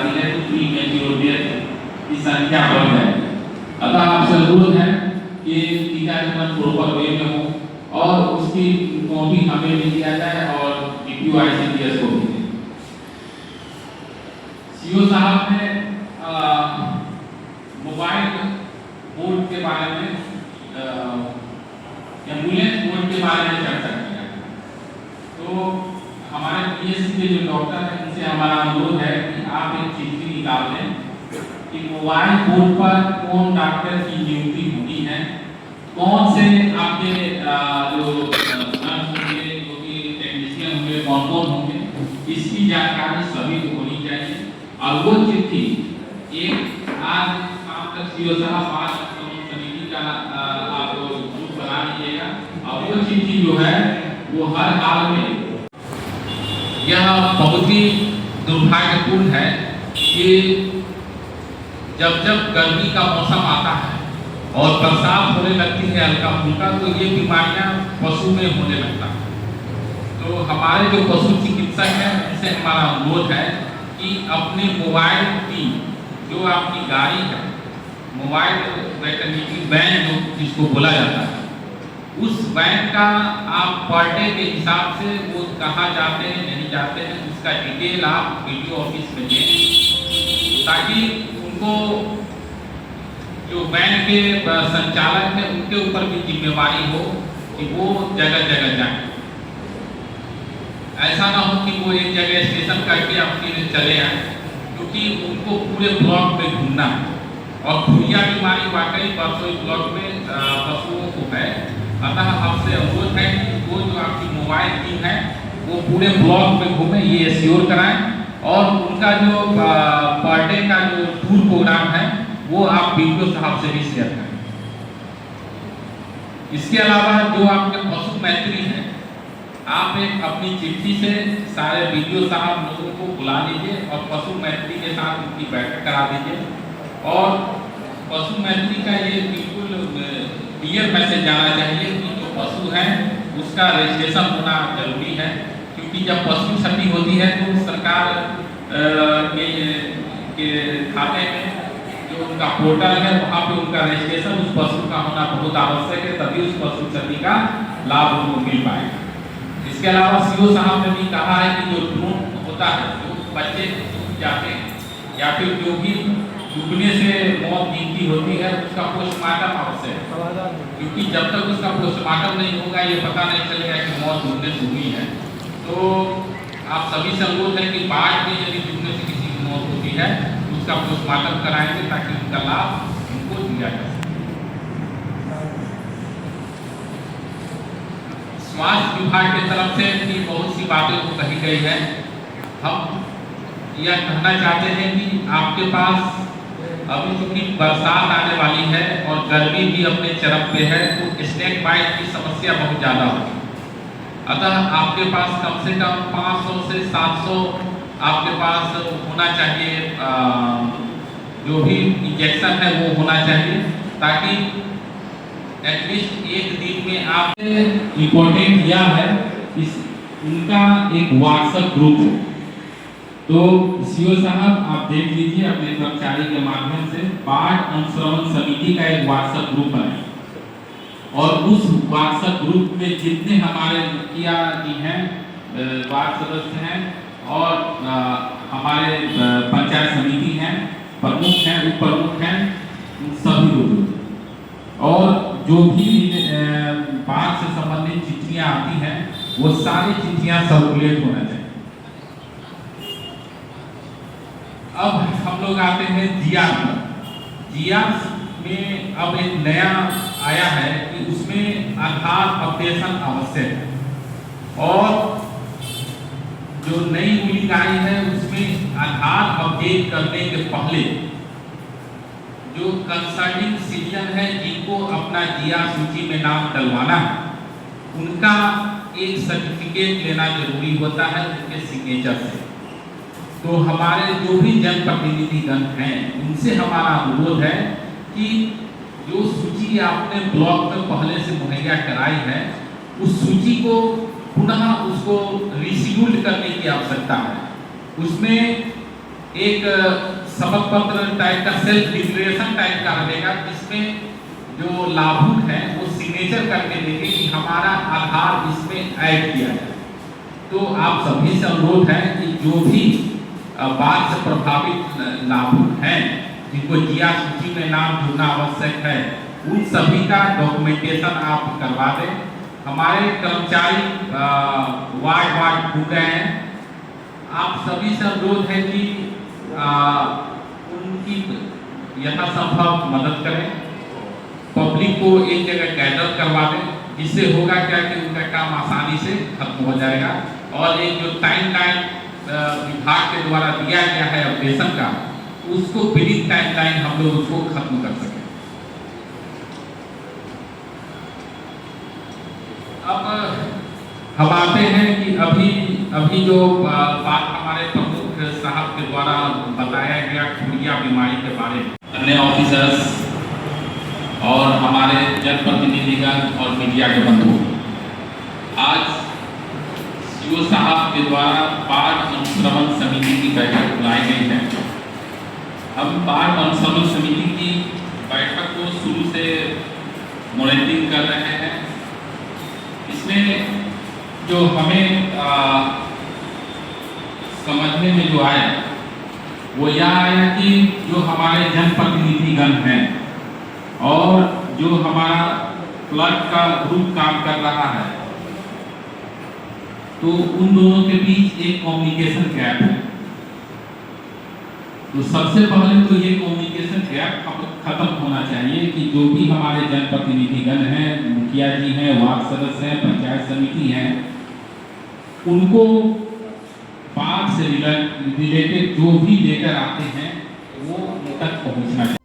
बढ़ती है तो प्री मैच्योर डेथ की संख्या बढ़ जाएगी। अतः आपसे अनुरोध है कि टीकाकरण प्रॉपर वे में हो और उसकी कॉपी हमें भी दिया जाए और DPO-ICDS को भी। सीओ साहब ने मोबाइल बोर्ड के बारे में एम्बुलेंस बोर्ड के बारे में चर्चा किया। तो हमारे PSC के जो डॉक्टर हैं उनसे हमारा अनुरोध है कि आप एक चिट्ठी निकाल दें कि मोबाइल बोर्ड पर कौन डॉक्टर की नियुक्ति होती है, कौन से आपके जो नर्स होंगे, जो कि टेक्नीशियन होंगे, कौन होंगे, इसकी जानकारी सभी को होनी चाहिए। और वो चिट्ठी एक आज शाम तक सीओ साहब आज समिति का आप ग्रुप बना लीजिएगा और वो चिट्ठी जो है वो हर हाल में, यह बहुत ही दुर्भाग्यपूर्ण है कि जब जब गर्मी का मौसम आता है और बरसात होने लगती है हल्का फुल्का, तो ये बीमारियां पशु में होने लगता है। तो हमारे जो पशु चिकित्सक हैं उनसे हमारा अनुरोध है कि अपने मोबाइल की जो आपकी गाड़ी है, मोबाइल वेटरनरी वैन जो जिसको बोला जाता है, उस वैन का आप पर डे के हिसाब से वो कहाँ जाते हैं नहीं जाते हैं उसका डिटेल आप वीडियो ऑफिस में दें, ताकि उनको जो वैन के संचालक है उनके ऊपर भी जिम्मेवारी हो कि वो जगह जगह जाए। ऐसा ना हो कि वो एक जगह स्टेशन करके अपनी चले आए, क्योंकि उनको पूरे ब्लॉक में घूमना है और खुरिया बीमारी वाकई परसों ब्लॉक में पशुओं को है। अतः आपसे अनुरोध है कि वो जो आपकी मोबाइल टीम है वो पूरे ब्लॉक में घूमे, ये एश्योर कराएं और उनका जो पर डे का जो टूर प्रोग्राम है वो आप वीडियो साहब से भी शेयर करें। इसके अलावा जो आपके पशु मैत्री हैं, आप एक अपनी चिट्ठी से सारे वीडियो साहब लोगों को बुला लीजिए और पशु मैत्री के साथ उनकी बैठक करा दीजिए और पशु मैत्री का ये बिल्कुल क्लियर मैसेज जाना चाहिए कि जो पशु है उसका रजिस्ट्रेशन होना जरूरी है, क्योंकि जब पशु क्षति होती है तो सरकार के खाते में जो उनका पोर्टल है वहाँ पे उनका रजिस्ट्रेशन उस पशु का होना बहुत आवश्यक है, तभी उस पशु क्षति का लाभ उनको मिल पाएगा। इसके अलावा सीओ साहब ने भी कहा है कि जो ड्रोन होता है, जो बच्चे डूब जाते हैं या फिर जो भी डूबने से मौत गिनती होती है उसका पोस्टमार्टम आवश्यक है, क्योंकि जब तक उसका पोस्टमार्टम नहीं होगा ये पता नहीं चलेगा कि मौत डूबने से हुई है। तो आप सभी से अनुरोध है कि बाढ़ में यदि डूबने से किसी की मौत होती है उसका पोस्टमार्टम कराएंगे ताकि उनका लाभ उनको दिया जा सके। स्वास्थ्य विभाग की तरफ से भी बहुत सी बातें तो कही गई है। हम यह कहना चाहते हैं कि आपके पास अभी चूंकि बरसात आने वाली है और गर्मी भी अपने चरम पे है, तो स्नेक बाइट की समस्या बहुत ज़्यादा होगी। अतः आपके पास कम से कम 500 से 700 आपके पास होना चाहिए, जो भी इंजेक्शन है वो होना चाहिए, ताकि एटलीस्ट एक दिन में आप इम्पोर्टेंट यह है इस उनका एक व्हाट्सएप ग्रुप है। तो सीओ साहब आप देख लीजिए अपने कर्मचारी के माध्यम से बाढ़ अनुश्रवण समिति का एक व्हाट्सएप ग्रुप बनाए और उस व्हाट्सएप ग्रुप में जितने हमारे मुखिया जी हैं, वार्ड सदस्य हैं और हमारे पंचायत समिति हैं, प्रमुख हैं, उप प्रमुख हैं, सभी लोग और जो भी बाढ़ से संबंधित चिट्ठियां आती हैं वो सारी चिट्ठियां सर्कुलेट होना चाहिए। अब हम लोग आते हैं जीआर पर। जीआर में अब एक नया आया है कि उसमें आधार अपडेशन आवश्यक है और जो नई रूलिंग आई है उसमें आधार अपडेट करने के पहले जो कंसर्निंग सिटीजन है जिनको अपना जीआर सूची में नाम डलवाना है उनका एक सर्टिफिकेट लेना जरूरी होता है उनके सिग्नेचर से। तो हमारे जो भी जनप्रतिनिधिगण हैं उनसे हमारा अनुरोध है कि जो सूची आपने ब्लॉक में पहले से मुहैया कराई है उस सूची को पुनः उसको रिशेड्यूल करने की आवश्यकता है। उसमें एक शपथ पत्र टाइप का, सेल्फ डिक्लेरेशन टाइप का रहेगा, जिसमें जो लाभुक है वो सिग्नेचर करके देंगे कि हमारा आधार इसमें ऐड किया जाए। तो आप सभी से अनुरोध है कि जो भी बाढ़ से प्रभावित लाभुक हैं, जिनको जिया सूची में नाम जुड़ना आवश्यक है, उन सभी का डॉक्यूमेंटेशन आप करवा दें। हमारे कर्मचारी वार्ड घूम रहे हैं, आप सभी से अनुरोध है कि उनकी यथासंभव मदद करें, पब्लिक को एक जगह गैदर करवा दें, जिससे होगा क्या कि उनका काम आसानी से खत्म हो जाएगा। और एक जो टाइमलाइन विभाग के द्वारा दिया गया है अपडेशन का, उसको विदिन टाइमलाइन हम लोग उसको खत्म कर सकें। अब हम आते हैं कि अभी जो बात हमारे प्रमुख साहब के द्वारा बताया गया खुरिया बीमारी के बारे में, अन्य ऑफिसर्स और हमारे जनप्रतिनिधिगण और मीडिया के बंधु, आज सीओ साहब के द्वारा बाढ़ अनुश्रवण समिति की बैठक बुलाई गई है। हम बाढ़ अनुश्रवण समिति की बैठक को शुरू से मॉनिटरिंग कर रहे हैं। इसमें जो हमें समझने में जो आया वो यह आया कि जो हमारे जनप्रतिनिधिगण हैं और जो हमारा क्लर्क का ग्रुप काम कर रहा है, तो उन दोनों के बीच एक कम्युनिकेशन गैप है। तो सबसे पहले तो ये कम्युनिकेशन गैप खत्म होना चाहिए कि जो भी हमारे जनप्रतिनिधिगण हैं, मुखिया जी हैं, वार्ड सदस्य हैं, पंचायत समिति हैं, उनको बाढ़ से रिलेटेड जो भी लेटर आते हैं वो उन तक पहुंचना चाहिए।